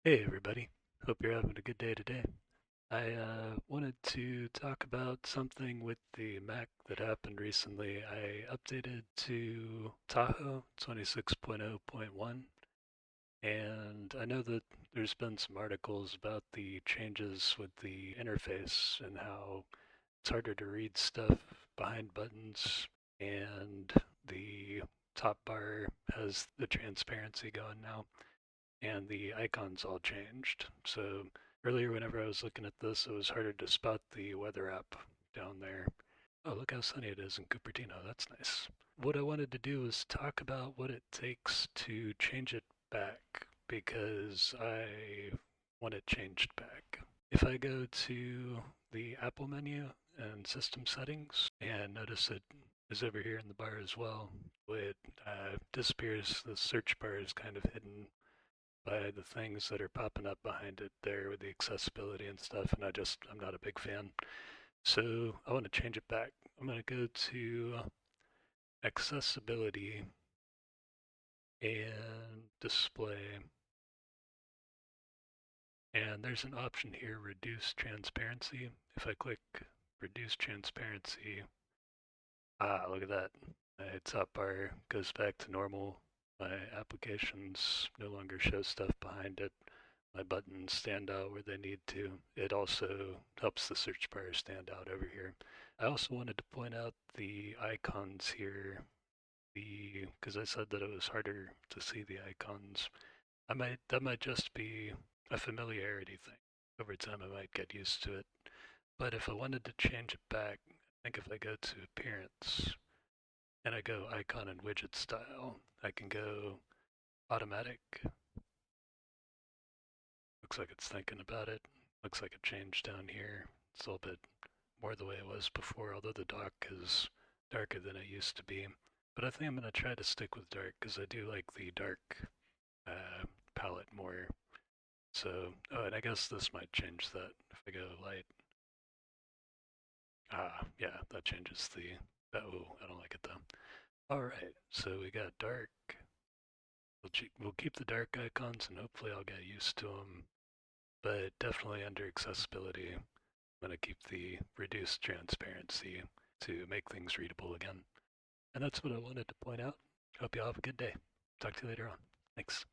Hey everybody, hope you're having a good day today. I wanted to talk about something with the Mac that happened recently. I updated to Tahoe 26.0.1, and I know that there's been some articles about the changes with the interface and how it's harder to read stuff behind buttons, and the top bar has the transparency going now and the icons all changed. So earlier, whenever I was looking at this, it was harder to spot the weather app down there. Oh, look how sunny it is in Cupertino. That's nice. What I wanted to do is talk about what it takes to change it back because I want it changed back. If I go to the Apple menu and system settings and notice it is over here in the bar as well, it disappears. The search bar is kind of hidden by the things that are popping up behind it there with the accessibility and stuff, and I'm not a big fan. So I want to change it back. I'm going to go to accessibility and display, and there's an option here, reduce transparency. If I click reduce transparency, look at that. My top bar goes back to normal. My applications no longer show stuff behind it. My buttons stand out where they need to. It also helps the search bar stand out over here. I also wanted to point out the icons here, because I said that it was harder to see the icons. That might just be a familiarity thing. Over time, I might get used to it. But if I wanted to change it back, I think if I go to Appearance and I go Icon and Widget Style, I can go Automatic. Looks like it's thinking about it. Looks like it changed down here. It's a little bit more the way it was before, although the dock is darker than it used to be. But I think I'm going to try to stick with dark because I do like the dark palette more. So, oh, and I guess this might change that if I go light. Yeah, that changes the. Oh, I don't like it though. All right, so we got dark. We'll keep the dark icons and hopefully I'll get used to them. But definitely under accessibility, I'm going to keep the reduced transparency to make things readable again. And that's what I wanted to point out. Hope you all have a good day. Talk to you later on. Thanks.